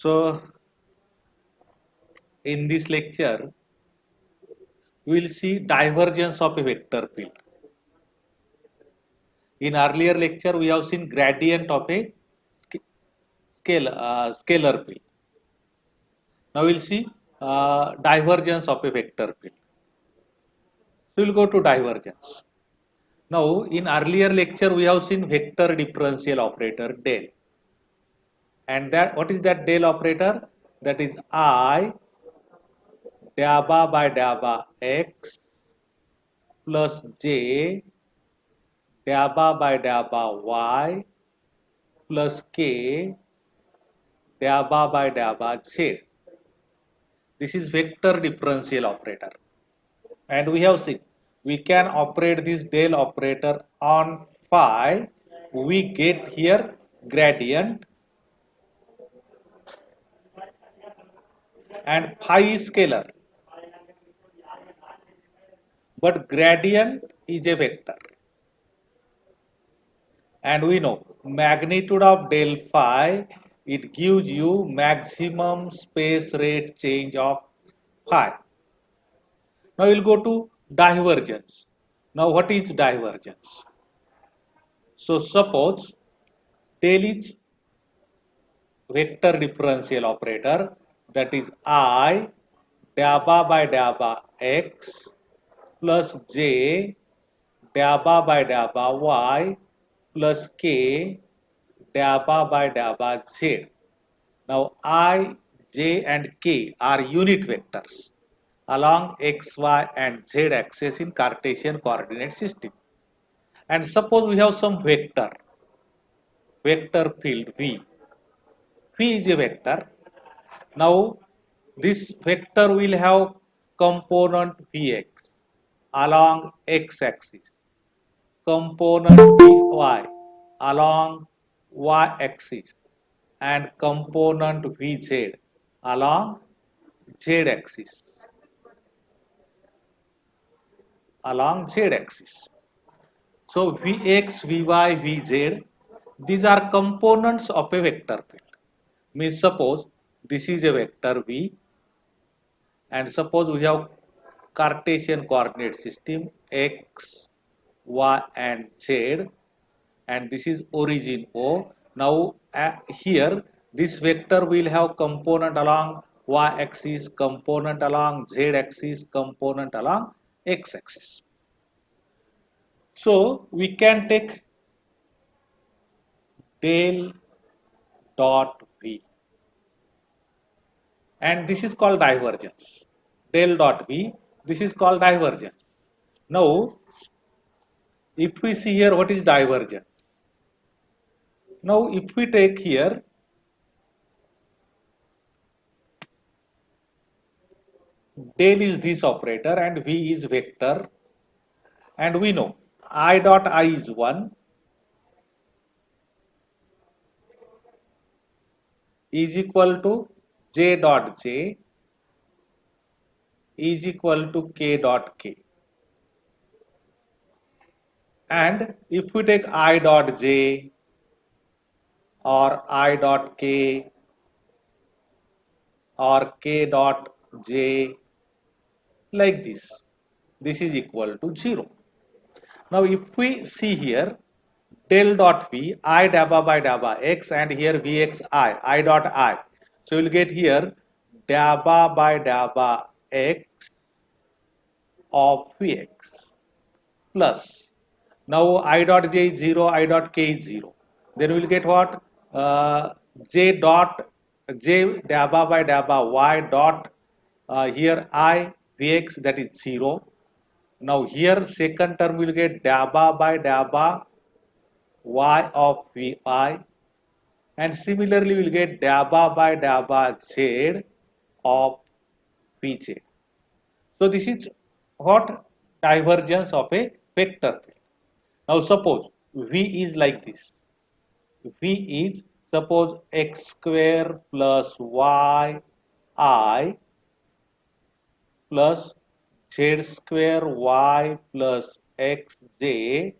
So in this lecture, we will see divergence of a vector field. In earlier lecture, we have seen gradient of a scalar field. Now we will see divergence of a vector field. So we will go to divergence. Now in earlier lecture, we have seen vector differential operator del. And that what is that del operator? That is I dabba by dabba x plus j dabba by dabba y plus k dabba by dabba z. This is vector differential operator. And we have seen we can operate this del operator on phi. We get here gradient and phi is scalar. But gradient is a vector. And we know magnitude of del phi, it gives you maximum space rate change of phi. Now we'll go to divergence. Now what is divergence? So suppose del is vector differential operator, that is I dabba by dabba x plus j dabba by dabba y plus k dabba by dabba z. Now I, j and k are unit vectors along x, y and z axis in Cartesian coordinate system. And suppose we have some vector field V. V is a vector. Now this vector will have component Vx along x axis, component Vy along y axis, and component Vz along z axis. So Vx, Vy, Vz, these are components of a vector field. Means suppose this is a vector V, and suppose we have Cartesian coordinate system x, y and z, and this is origin O. Now here this vector will have component along y axis, component along z axis, component along x axis. So we can take del dot V, and this is called divergence. Del dot V, this is called divergence. Now if we see here what is divergence. Now if we take here del is this operator and V is vector, and we know I dot I is 1 is equal to j dot j is equal to k dot k. And if we take I dot j or I dot k or k dot j like this is equal to 0. Now if we see here del dot v, I dabba by dabba x, and here vx I dot I. So you will get here dabba by dabba x of vx plus. Now I dot j is 0, I dot k is 0. Then we will get what? J dot j dabba by dabba y dot here I vx, that is 0. Now here second term will get dabba by dabba y of vi, and similarly we will get dabba by dabba z of vj. So this is what divergence of a vector field. Now suppose v is like this. V is suppose x square plus y I plus z square y plus xj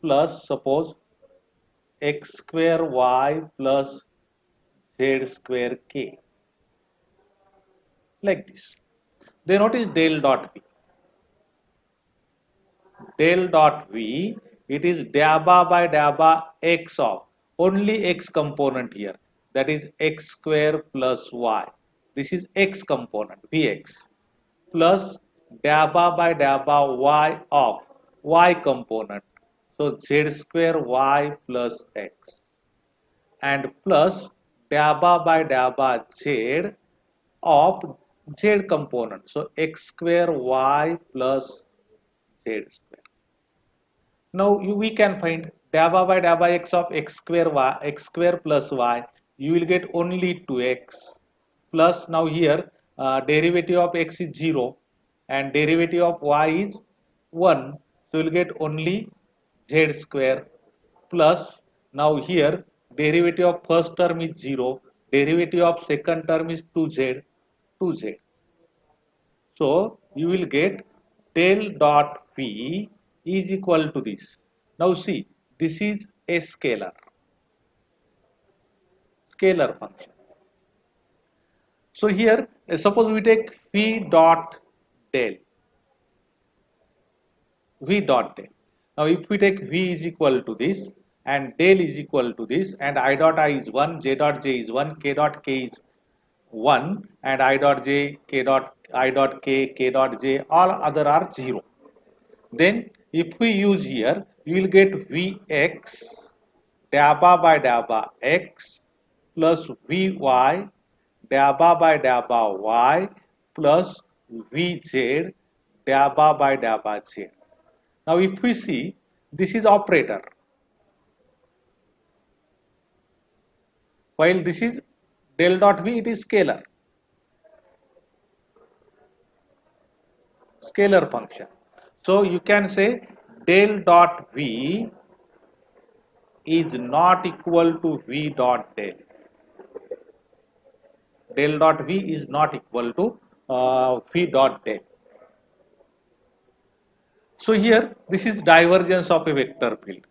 plus suppose x square y plus z square k, like this. Then what is del dot v? Del dot v, it is dabba by dabba x of only x component here, that is x square plus y. This is x component vx plus dabba by dabba y of y component, so z square y plus x, and plus dabba by dabba z of z component, so x square y plus z square. Now we can find dabba by dabba x of x square plus y. You will get only 2x plus, now here derivative of x is 0 and derivative of y is 1. So you will get only z square plus, now here derivative of first term is 0, derivative of second term is 2z. So you will get del dot v is equal to this. Now see, this is a scalar function. So here, suppose we take v dot del, v dot del. Now if we take v is equal to this and del is equal to this, and I dot I is 1, j dot j is 1, k dot k is 1, and I dot j, I dot k dot j, all other are 0. Then if we use here, you will get Vx dabba by dabba x plus Vy dabba by dabba y plus Vz dabba by dabba z. Now if we see, this is operator, while this is del dot v, it is scalar function. So you can say del dot v is not equal to v dot del. Del dot v is not equal to v dot del. So here this is divergence of a vector field.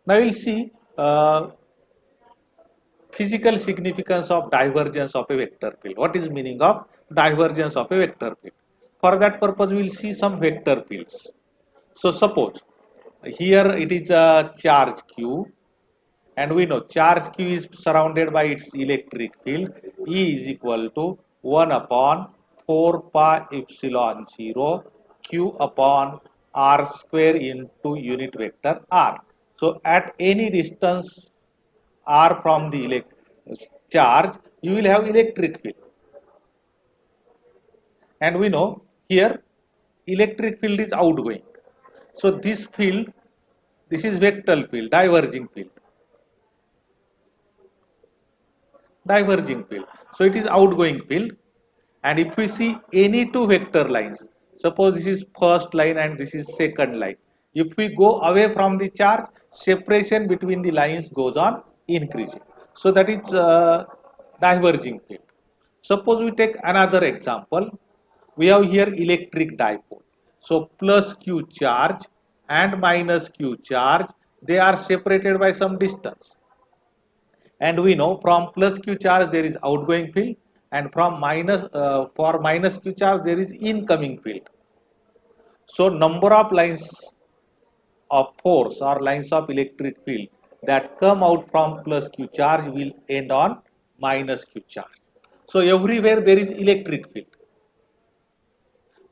Now we'll see physical significance of divergence of a vector field. What is meaning of divergence of a vector field? For that purpose, we will see some vector fields. So suppose here it is a charge q, and we know charge q is surrounded by its electric field. E is equal to 1 upon 4 pi epsilon 0 q upon r square into unit vector r. So at any distance r from the charge, you will have electric field. And we know here electric field is outgoing. So this field, this is vector field, diverging field. So it is outgoing field. And if we see any two vector lines, suppose this is first line and this is second line, if we go away from the charge, separation between the lines goes on increasing. So that is diverging field. Suppose we take another example. We have here electric dipole. So plus q charge and minus q charge, they are separated by some distance. And we know from plus q charge there is outgoing field, and from for minus q charge there is incoming field. So number of lines of force or lines of electric field that come out from plus q charge will end on minus q charge. So everywhere there is electric field.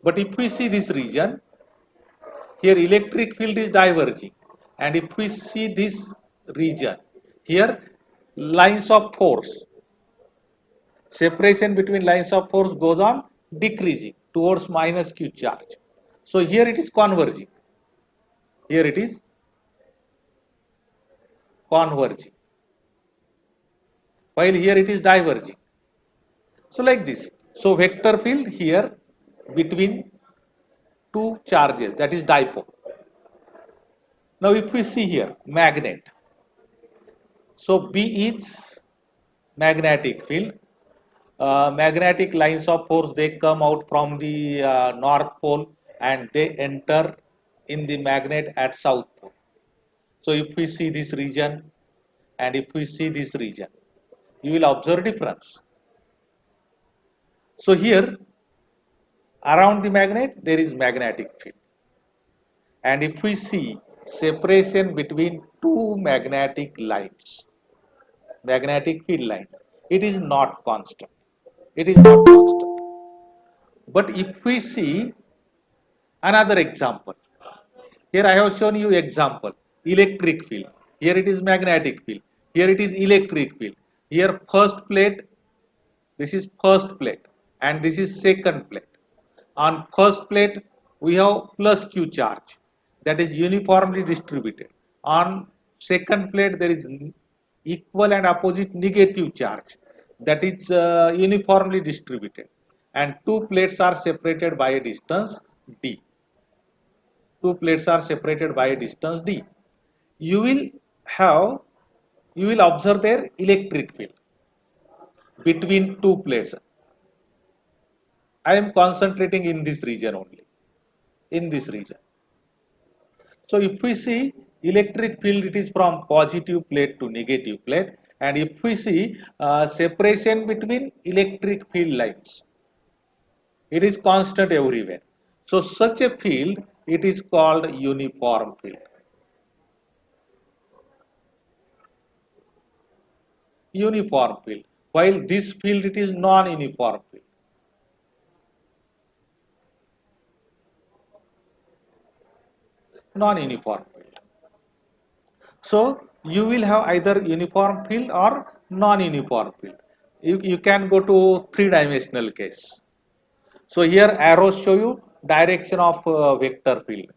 But if we see this region, here electric field is diverging, and if we see this region, here lines of force, separation between lines of force goes on decreasing towards minus q charge. So here it is converging. Here it is converging. While here it is diverging. So like this. So vector field here between two charges, that is dipole. Now if we see here magnet. So B is magnetic field. Magnetic lines of force, they come out from the north pole and they enter in the magnet at south pole. So if we see this region, and if we see this region, you will observe difference. So here around the magnet there is magnetic field, and if we see separation between two magnetic field lines, it is not constant. It is not constant. But if we see another example, here I have shown you example, electric field. Here it is magnetic field. Here it is electric field. Here first plate, this is first plate, and this is second plate. On first plate, we have plus Q charge, that is uniformly distributed. On second plate, there is equal and opposite negative charge, that is uniformly distributed. And two plates are separated by a distance d. Two plates are separated by a distance d. You will have, you will observe their electric field between two plates. I am concentrating in this region only, in this region. So if we see electric field, it is from positive plate to negative plate, and if we see separation between electric field lines, it is constant everywhere. So such a field, it is called uniform field. Uniform field. While this field, it is non-uniform field. Non-uniform field. So you will have either uniform field or non-uniform field. You can go to three-dimensional case. So here arrows show you direction of vector field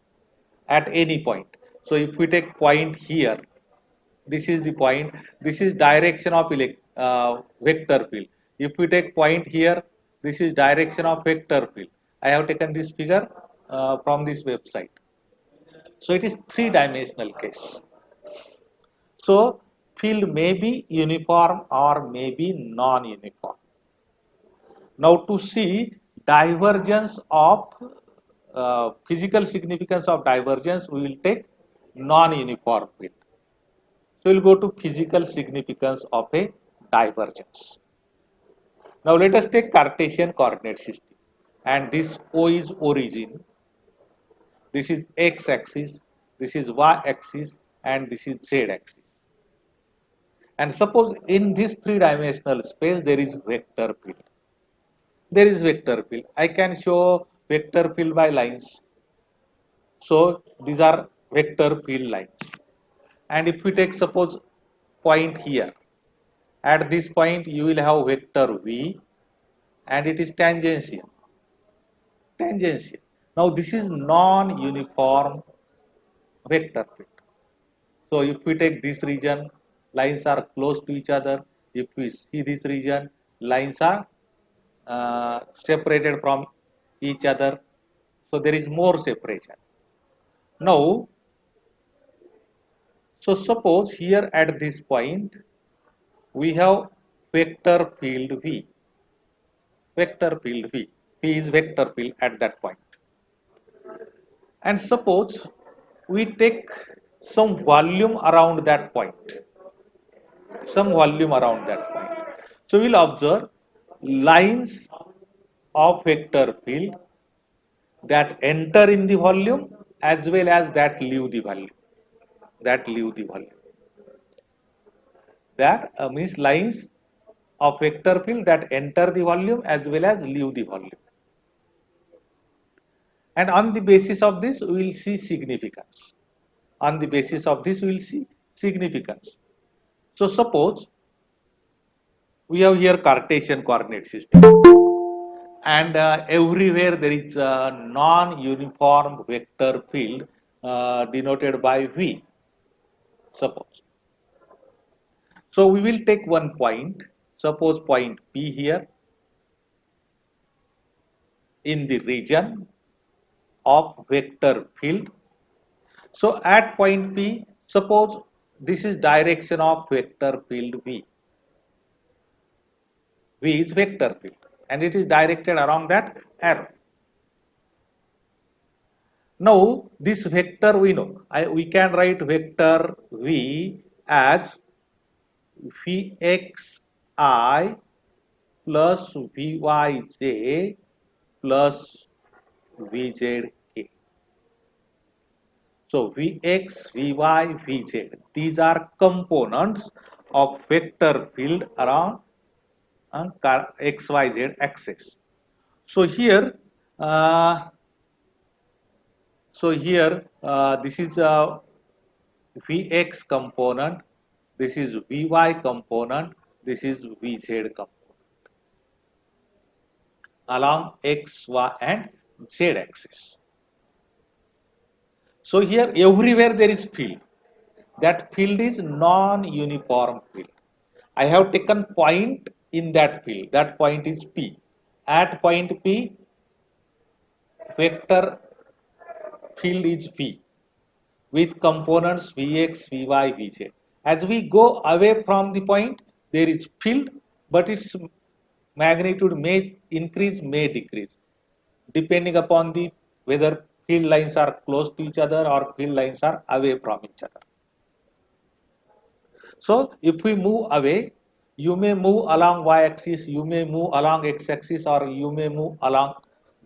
at any point. So if we take point here, this is the point, this is direction of vector field. If we take point here, this is direction of vector field. I have taken this figure from this website. So it is three-dimensional case. So field may be uniform or may be non-uniform. Now to see divergence of physical significance of divergence, we will take non-uniform field. So we will go to physical significance of a divergence. Now let us take Cartesian coordinate system, and this O is origin, this is x-axis, this is y-axis, and this is z-axis. And suppose in this three-dimensional space there is vector field. There is vector field. I can show vector field by lines. So these are vector field lines. And if we take suppose point here, at this point you will have vector v, and it is tangential. Tangential. Now this is non-uniform vector field. So if we take this region, lines are close to each other. If we see this region, lines are separated from each other. So there is more separation. Now, so suppose here at this point, we have vector field V. Vector field V. V is vector field at that point. And suppose we take some volume around that point. Some volume around that point. So we'll observe lines of vector field that enter in the volume as well as that leave the volume. That leave the volume. That means lines of vector field that enter the volume as well as leave the volume. And on the basis of this, we will see significance. On the basis of this, we will see significance. So suppose we have here Cartesian coordinate system, and everywhere there is a non-uniform vector field denoted by V. Suppose. So we will take one point, suppose point P here in the region of vector field. So at point P, suppose this is direction of vector field V. V is vector field and it is directed along that arrow. Now this vector we know, we can write vector V as Vxi plus Vyj plus Vzk. So Vx, Vy, Vz, these are components of vector field around xyz axis. So here, uh, this is a Vx component, this is Vy component, this is Vz component along x, y and z axis. So here everywhere there is field. That field is non-uniform field. I have taken point in that field. That point is P. At point P, vector field is V with components Vx, Vy, Vz. As we go away from the point, there is field, but its magnitude may increase, may decrease, depending upon the whether field lines are close to each other or field lines are away from each other. So if we move away, you may move along y-axis, you may move along x-axis, or you may move along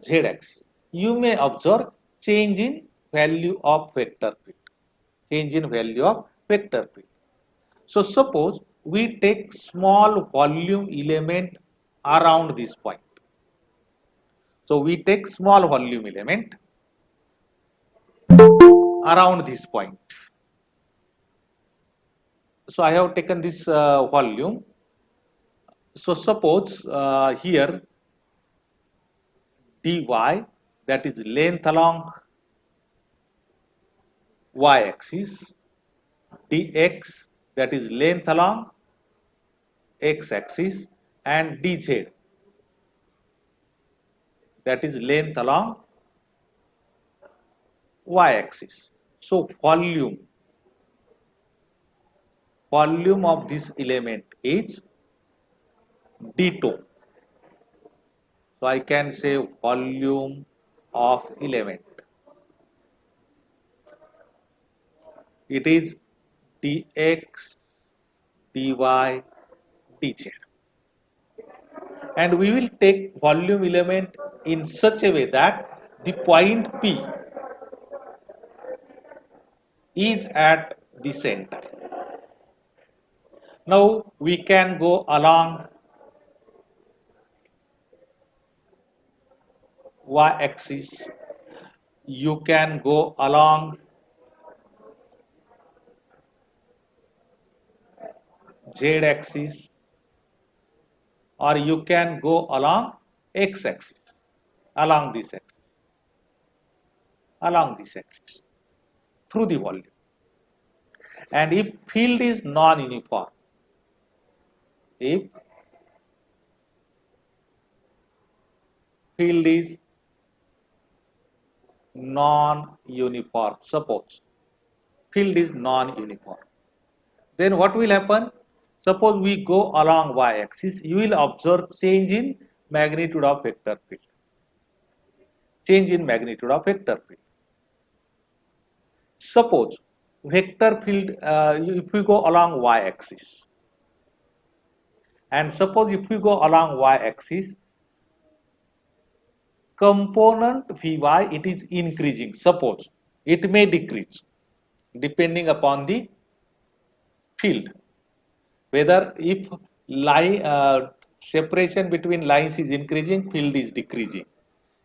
z-axis. You may observe change in value of vector field. Change in value of vector field. So suppose we take small volume element around this point. So we take small volume element around this point. So I have taken this volume. So suppose here dy, that is length along y-axis, dx, that is length along x-axis, and dz, that is length along y-axis. So volume of this element is d2. So I can say volume of element. It is dx, dy, dz. And we will take volume element in such a way that the point P is at the center. Now we can go along y-axis, you can go along z-axis, or you can go along x-axis, along this axis, through the volume. And if field is non-uniform, if field is non-uniform, suppose field is non-uniform, then what will happen? Suppose we go along y-axis, you will observe change in magnitude of vector field. Change in magnitude of vector field. Suppose vector field, if we go along y-axis, and suppose if we go along y-axis, component Vy, it is increasing. Suppose it may decrease depending upon the field. Whether if line separation between lines is increasing, field is decreasing.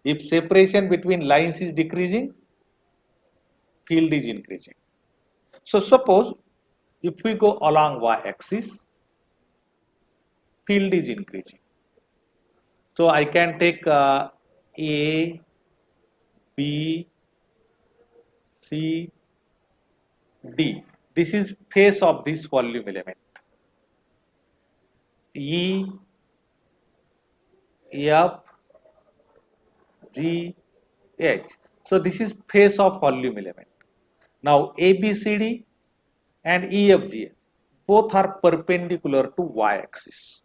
If separation between lines is decreasing, field is increasing. So suppose if we go along y-axis, field is increasing. So I can take A, B, C, D. This is face of this volume element. E, F, G, H. So this is face of volume element. Now A, B, C, D and E, F, G, H, both are perpendicular to y-axis.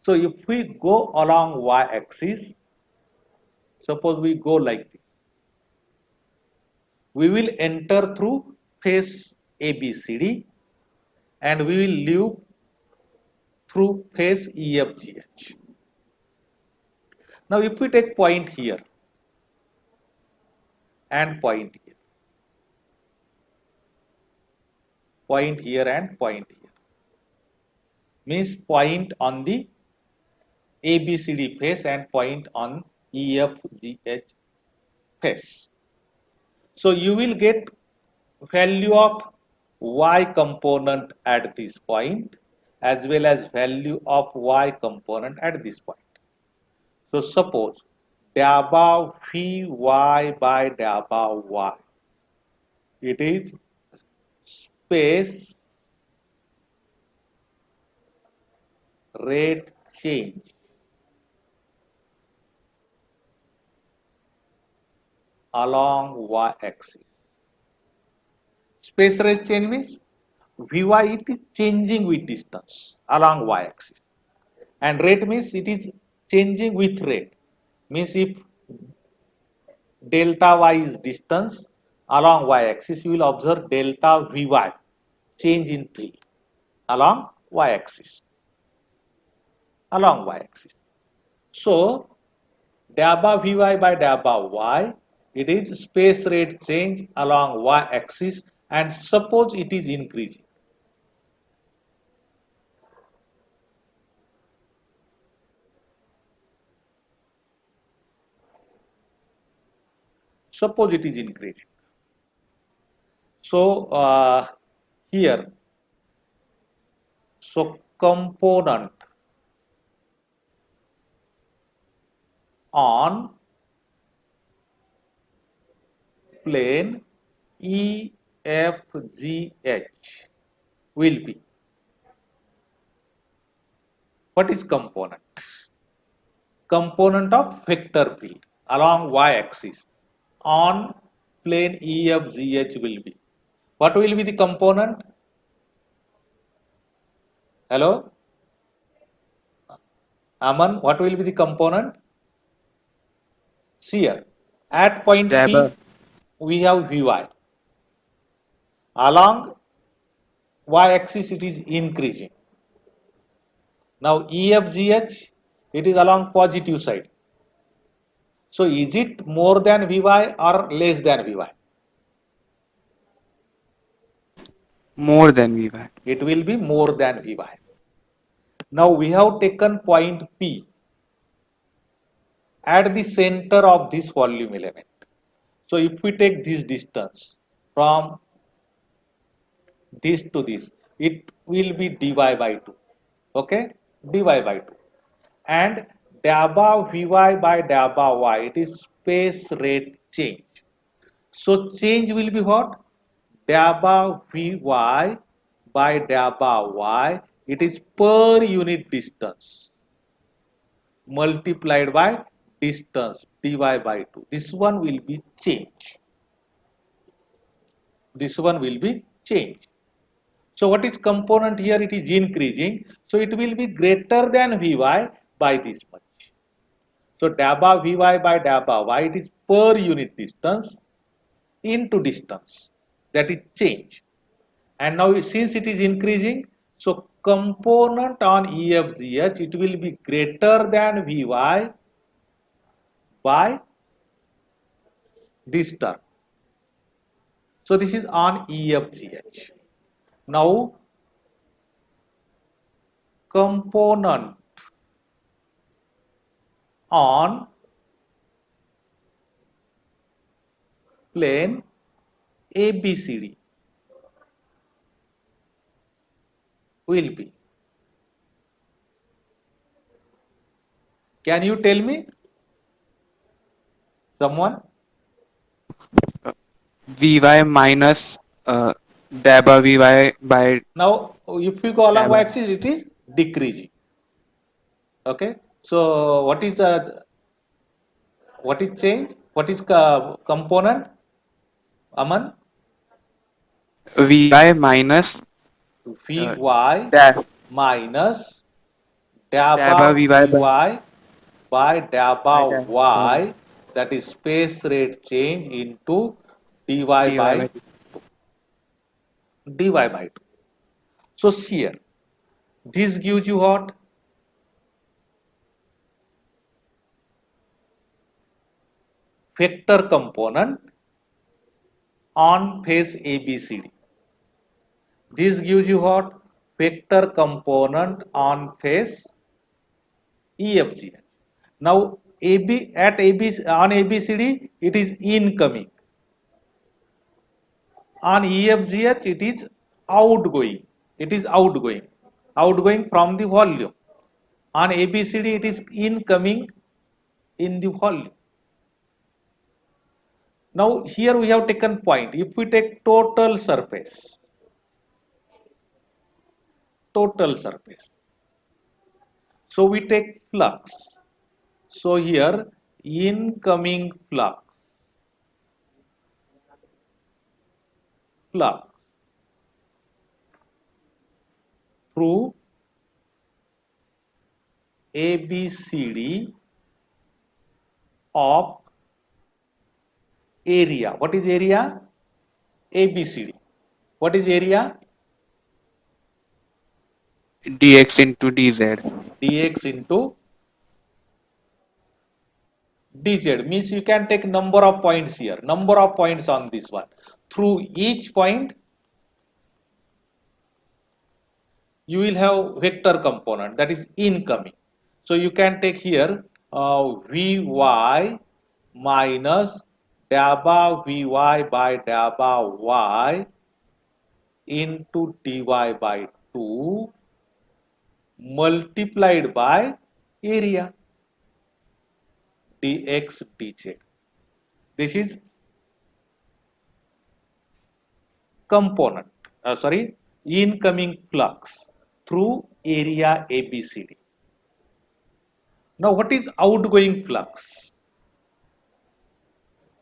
So if we go along y-axis, suppose we go like this, we will enter through face ABCD and we will live through phase EFGH. Now if we take point here and point here, point here and point here, means point on the ABCD phase and point on EFGH phase. So you will get value of y component at this point as well as value of y component at this point. So suppose delta Vy by delta y, it is space rate change along y-axis. Space rate change means Vy it is changing with distance along y-axis, and rate means it is changing with rate. Means if delta y is distance along y-axis, you will observe delta Vy change in field along y-axis. Along y-axis. So delta Vy by delta y, it is space rate change along y-axis, and suppose it is increasing. Suppose it is increasing. So here, so component on plane EFGH will be, what is component? Component of vector field along y-axis on plane EFGH will be. What will be the component? Hello? Aman, what will be the component? See here, at point P, we have Vy. Along y-axis, it is increasing. Now EFGH, it is along positive side. So is it more than Vy or less than Vy? More than Vy. It will be more than Vy. Now we have taken point P at the center of this volume element. So if we take this distance from this to this, it will be dy by 2. Okay, dy by 2. And delta Vy by delta y, it is space rate change. So change will be what? Delta Vy by delta y, it is per unit distance multiplied by distance dy by 2. This one will be change. This one will be change. So what is component here? It is increasing. So it will be greater than Vy by this much. So delta Vy by delta y, it is per unit distance into distance. That is change. And now since it is increasing, so component on EFGH, it will be greater than Vy by this term. So this is on EFGH. Now component on plane ABCD will be. Can you tell me? Someone? Vy minus delta Vy by Now, if you go along delta. y-axis, it is decreasing. Okay. So, what is change? What is component? Aman? Vy minus Vy delta minus Vy delta Vy by by delta delta y, that is space rate change into dy dy by by 2. So here, this gives you what? Vector component on face ABCD. This gives you what? Vector component on face EFGH. Now AB at AB on ABCD it is incoming. On EFGH it is outgoing. It is outgoing. Outgoing from the volume. On ABCD it is incoming in the volume. Now here we have taken point. If we take total surface, so we take flux. So here incoming flux through ABCD of area. What is area? ABCD. What is area? dx into dz. Dx into dz means you can take number of points here. Number of points on this one. Through each point you will have vector component that is incoming. So you can take here Vy minus dabba Vy by dabba y into dy by 2 multiplied by area dx dz. This is component, incoming flux through area ABCD. Now what is outgoing flux?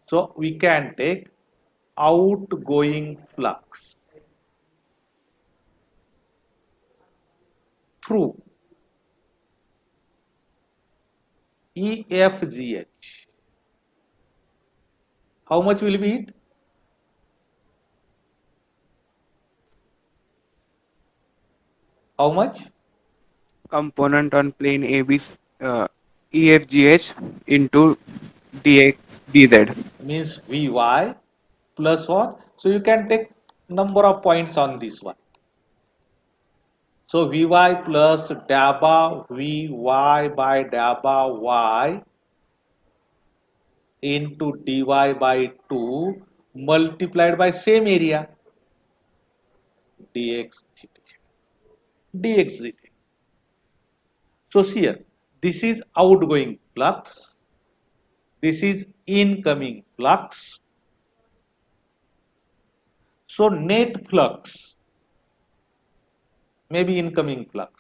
So we can take outgoing flux through EFGH. How much will be it? How much? Component on plane AB, EFGH into dx dz. Means Vy plus what? So you can take number of points on this one. So Vy plus dabba Vy by dabba y into dy by 2 multiplied by same area dx dx. So here this is outgoing flux, this is incoming flux. So net flux may be incoming flux.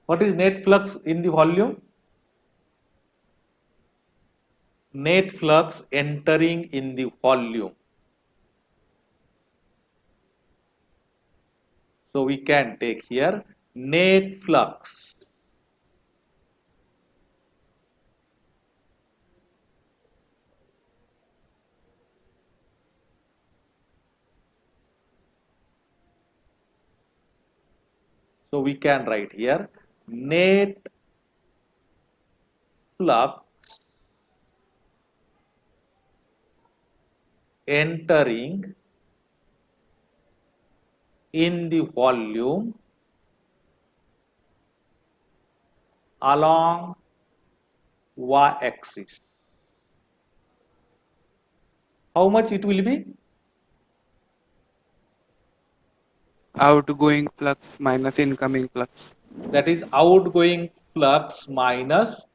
What is net flux in the volume? Net flux entering in the volume. So we can take here net flux so we can write here net flux entering in the volume along y-axis. How much it will be? Outgoing flux minus incoming flux. That is outgoing flux minus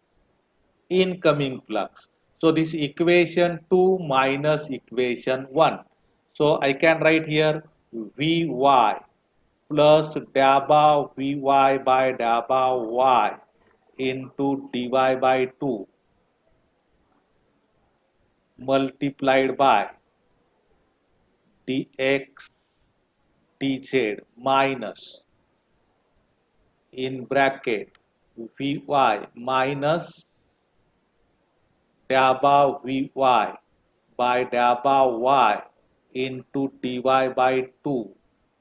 incoming flux. So this equation 2 minus equation 1. So I can write here Vy plus dabba Vy by dabba y into dy by 2 multiplied by dx dz minus in bracket Vy minus dabba Vy by dabba y into dy by 2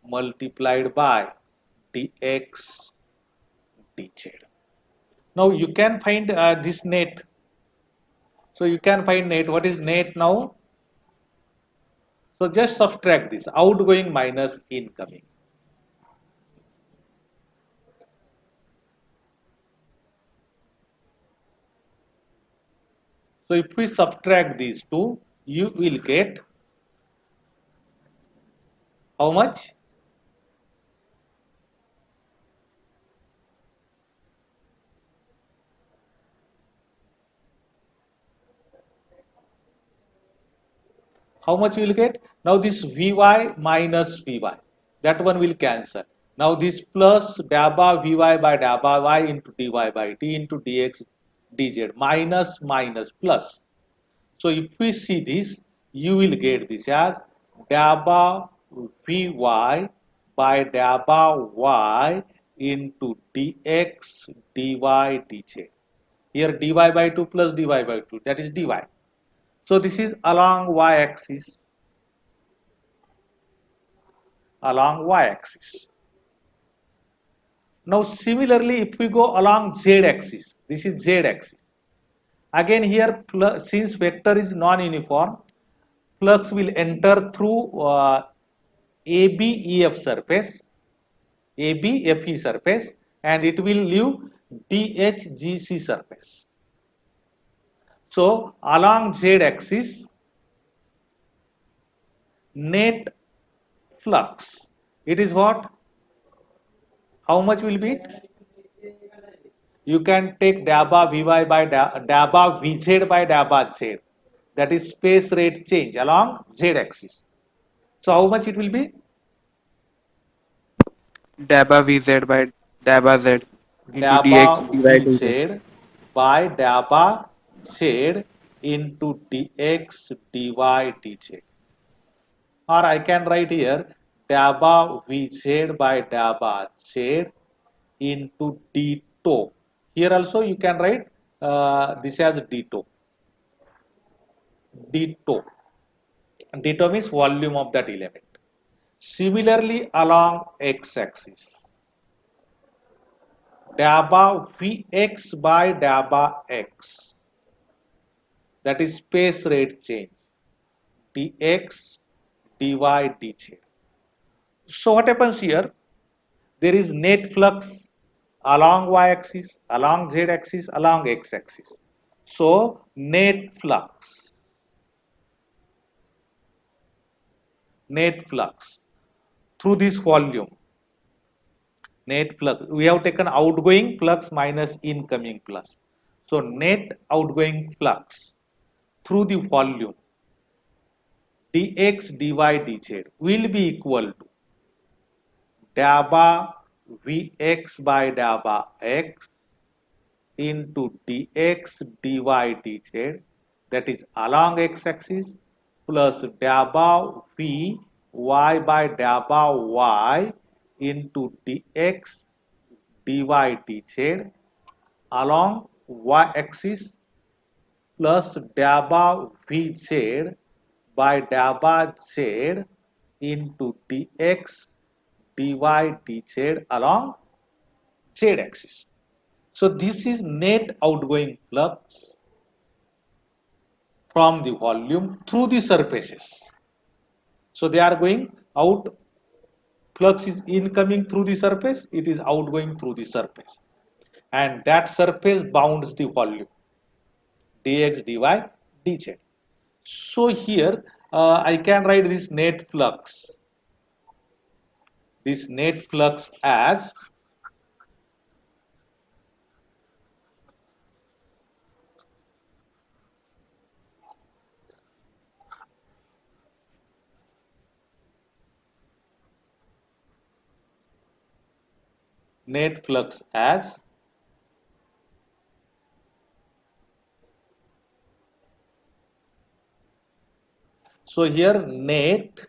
multiplied by dx dz. Now you can find this net. So you can find net. What is net now? So just subtract this outgoing minus incoming. So if we subtract these two, you will get how much? How much you will get? Now this Vy minus Vy, that one will cancel. Now this plus dabba Vy by dabba y into dy by d into dx dz minus minus plus. So if we see this, you will get this as dabba Vy by dabba y into dx dy dz. Here dy by 2 plus dy by 2, that is dy. So this is along y-axis, along y-axis. Now similarly, if we go along z-axis, this is z-axis. Again here, since vector is non-uniform, flux will enter through ABEF surface, ABFE surface, and it will leave DHGC surface. So along z-axis, net flux, it is what? How much will be it? You can take dabba Vy by dabba Vz by dabba Z. That is space rate change along Z axis. So how much it will be? Dabba vz by dabba z into Dabba dx dy dz. Vz by dabba Z into dx dy dz. Or I can write here dabba Vz by dabba Z into d tau. Here also you can write this as d tau. D tau. D tau means volume of that element. Similarly, along x-axis, dabba Vx by dabba x, that is space rate change, dx dy dz. So what happens here? There is net flux along y-axis, along z-axis, along x-axis. So net flux through this volume, net flux, we have taken outgoing flux minus incoming flux. So net outgoing flux through the volume dx dy dz will be equal to dabba Vx by dabba x into dx dy dz, that is along x-axis, plus dabba V y by dabba y into dx dy dz along y-axis, plus dabba Vz by dabba z into dx dy dz along z-axis. So this is net outgoing flux from the volume through the surfaces. So they are going out, flux is incoming through the surface, it is outgoing through the surface. And that surface bounds the volume dx dy dz. So here I can write this net flux as net flux as so here net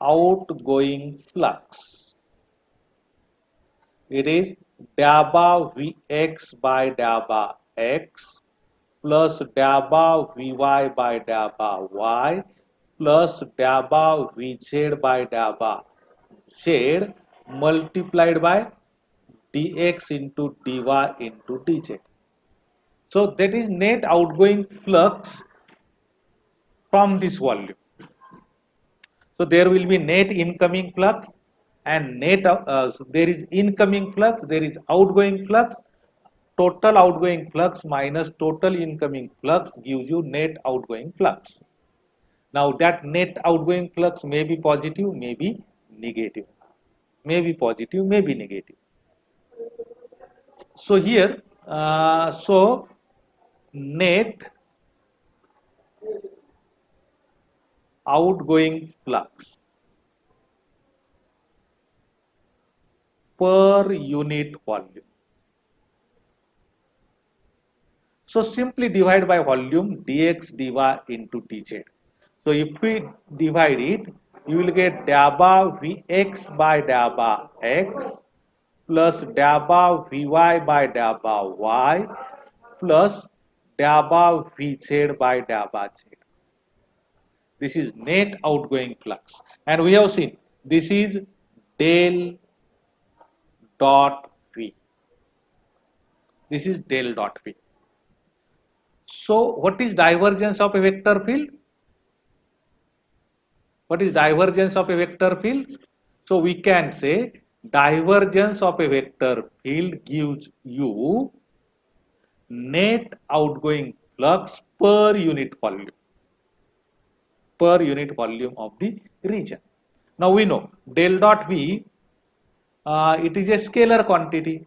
outgoing flux, it is dabba Vx by dabba x plus dabba Vy by dabba y plus dabba Vz by dabba z multiplied by dx into dy into dz. So that is net outgoing flux from this volume. So there will be net incoming flux and so there is incoming flux, there is outgoing flux. Total outgoing flux minus total incoming flux gives you net outgoing flux. Now that net outgoing flux may be positive, may be negative, may be positive, may be negative. So here, net outgoing flux per unit volume. So simply divide by volume dx dy into dz. So if we divide it, you will get dabba vx by dabba x plus dabba vy by dabba y plus dabba vz by dabba z. This is net outgoing flux. And we have seen this is del dot v. This is del dot v. So what is divergence of a vector field? What is divergence of a vector field? So we can say divergence of a vector field gives you net outgoing flux per unit volume of the region. Now we know del dot V, it is a scalar quantity.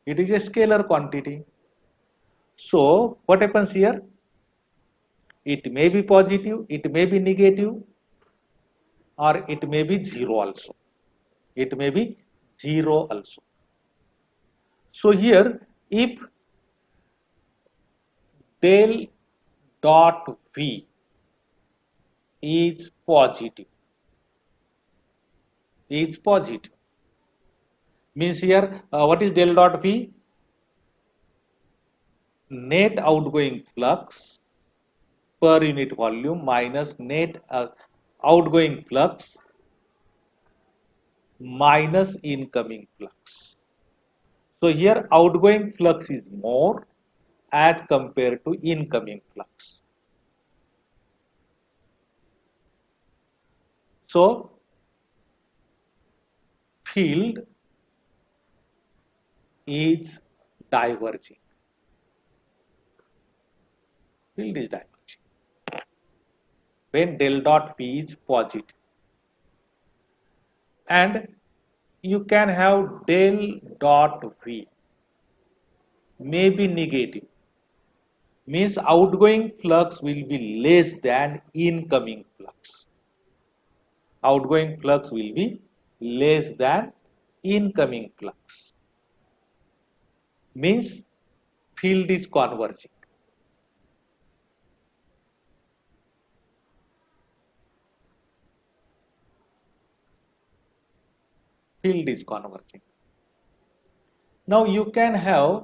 It is a scalar quantity. So what happens here? It may be positive, it may be negative, or it may be zero also. It may be zero also. So here, if del dot V is positive, means here what is del dot V? Net outgoing flux per unit volume minus net outgoing flux minus incoming flux. So here outgoing flux is more as compared to incoming flux. So field is diverging. Field is diverging when del dot P is positive. And you can have del dot V may be negative, means outgoing flux will be less than incoming flux. Outgoing flux will be less than incoming flux, means field is converging. Field is converging. Now you can have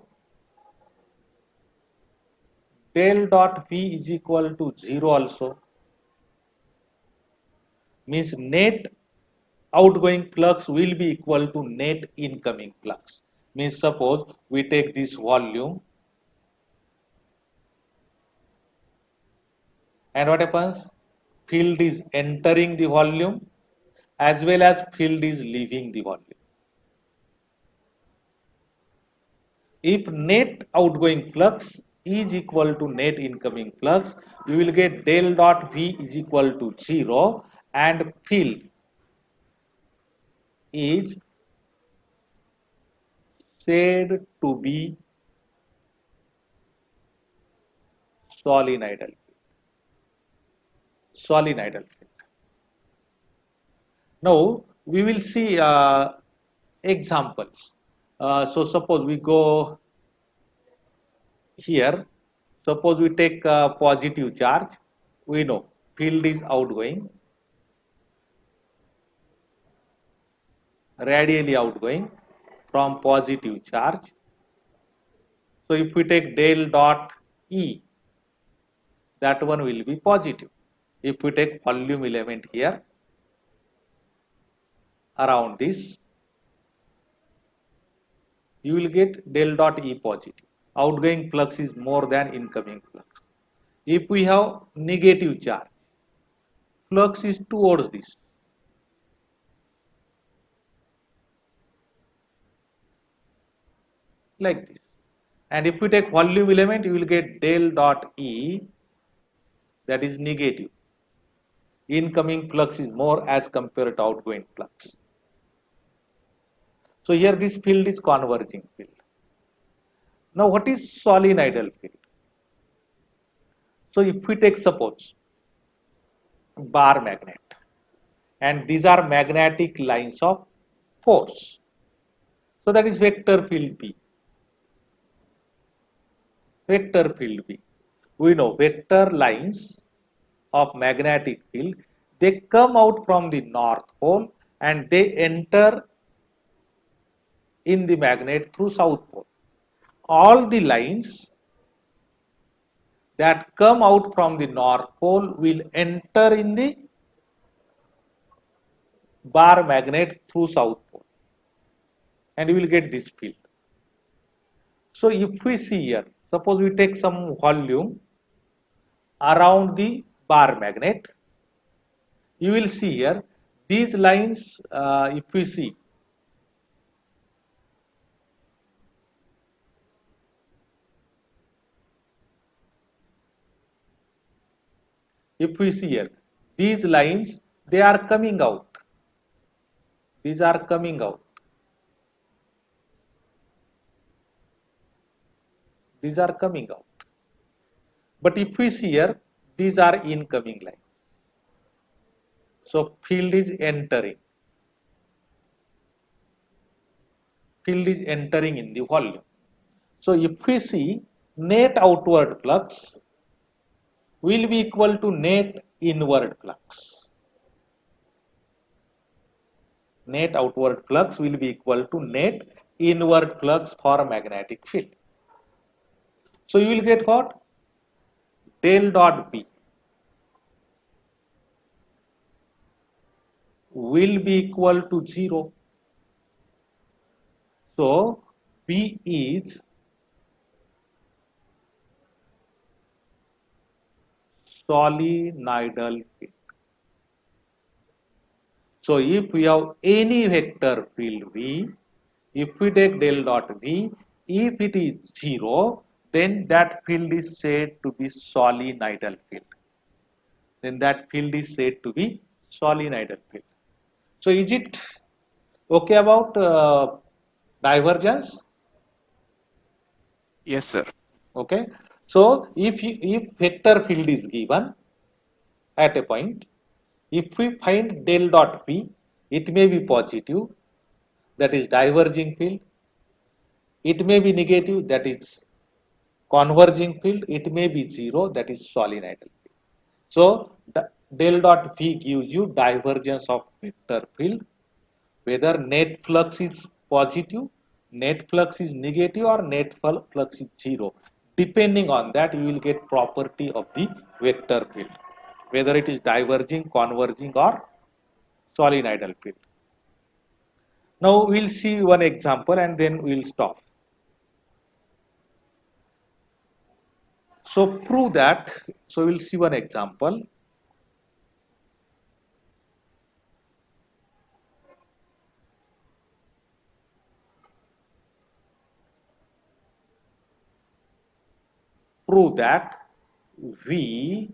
del dot V is equal to 0 also, means net outgoing flux will be equal to net incoming flux. Means suppose we take this volume and what happens? Field is entering the volume as well as field is leaving the volume. If net outgoing flux is equal to net incoming flux, we will get del dot V is equal to 0 and field is said to be solenoidal. Solenoidal field. Now we will see examples. So suppose we go here. Suppose we take a positive charge. We know field is outgoing, radially outgoing from positive charge. So if we take del dot E, that one will be positive. If we take volume element here around this, you will get del dot E positive. Outgoing flux is more than incoming flux. If we have negative charge, flux is towards this. Like this. And if we take volume element, you will get del dot E, that is negative. Incoming flux is more as compared to outgoing flux. So here this field is converging field. Now what is solenoidal field? So if we take suppose bar magnet, and these are magnetic lines of force. So that is vector field B. Vector field B. We know vector lines of magnetic field, they come out from the north pole and they enter in the magnet through south pole. All the lines that come out from the north pole will enter in the bar magnet through south pole, and you will get this field. So if we see here, suppose we take some volume around the bar magnet, you will see here these lines, if we see, here, these lines, they are coming out. These are coming out. These are coming out. But if we see here, these are incoming lines. So field is entering. Field is entering in the volume. So if we see net outward flux will be equal to net inward flux. Net outward flux will be equal to net inward flux for a magnetic field. So you will get what? Del dot B will be equal to 0. So B is solenoidal field. So if we have any vector field V, if we take del dot V, if it is 0, then that field is said to be solenoidal field. Then that field is said to be solenoidal field. So is it okay about divergence? Yes, sir. Okay. So if vector field is given at a point, if we find del dot P, it may be positive, that is diverging field. It may be negative, that is converging field. It may be 0, that is solenoidal field. So del dot V gives you divergence of vector field, whether net flux is positive, net flux is negative, or net flux is 0. Depending on that, you will get property of the vector field, whether it is diverging, converging, or solenoidal field. Now we'll see one example and then we'll stop. So prove that. So we'll see one example. Prove that V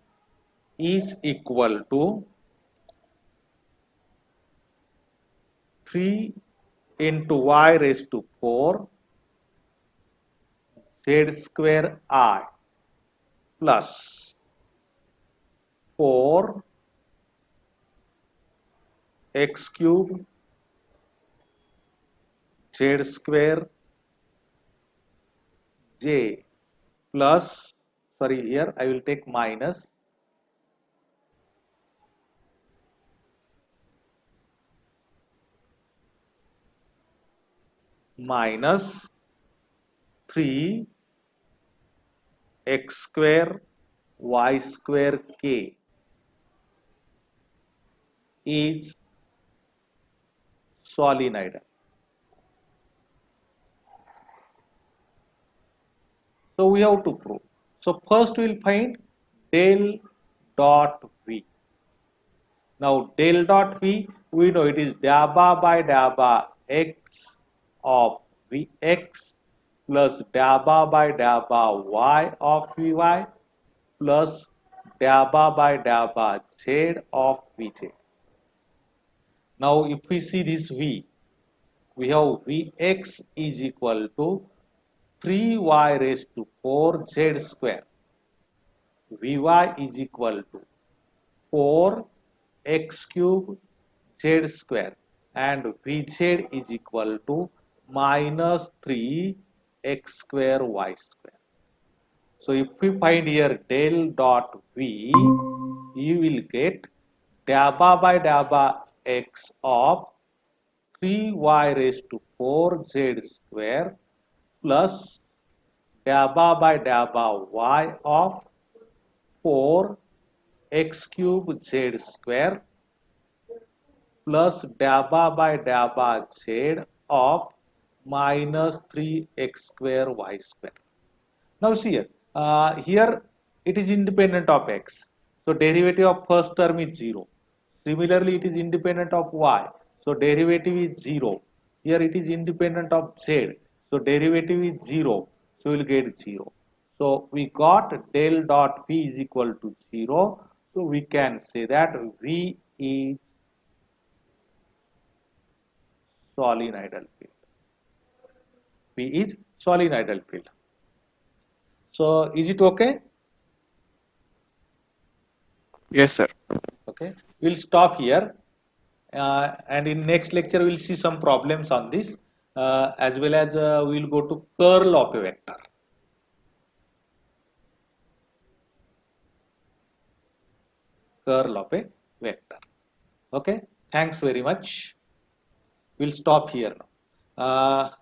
is equal to 3 into y raised to 4 z square I plus 4 x cube z square j plus, sorry, here I will take minus minus 3 x square y square k is solenoidal. So we have to prove. So first we will find del dot V. Now del dot V, we know it is dabba by dabba x of Vx plus dabba by dabba y of Vy plus dabba by dabba z of Vz. Now if we see this V, we have Vx is equal to 3y raised to 4z square. Vy is equal to 4x cube z square and Vz is equal to minus 3x square y square. So if we find here del dot V, you will get dabba by dabba x of 3y raised to 4z square plus dabba by dabba y of 4x cube z square plus dabba by dabba z of minus 3x square y square. Now see here, here it is independent of x. So derivative of first term is 0. Similarly, it is independent of y. So derivative is 0. Here it is independent of z. So derivative is 0. So we will get 0. So we got del dot v is equal to 0. So we can say that v is solenoidal field. V is solenoidal field. So is it okay? Yes, sir. Okay. We'll stop here. And in next lecture, we'll see some problems on this as well as we'll go to curl of a vector. Curl of a vector. Okay. Thanks very much. We'll stop here now.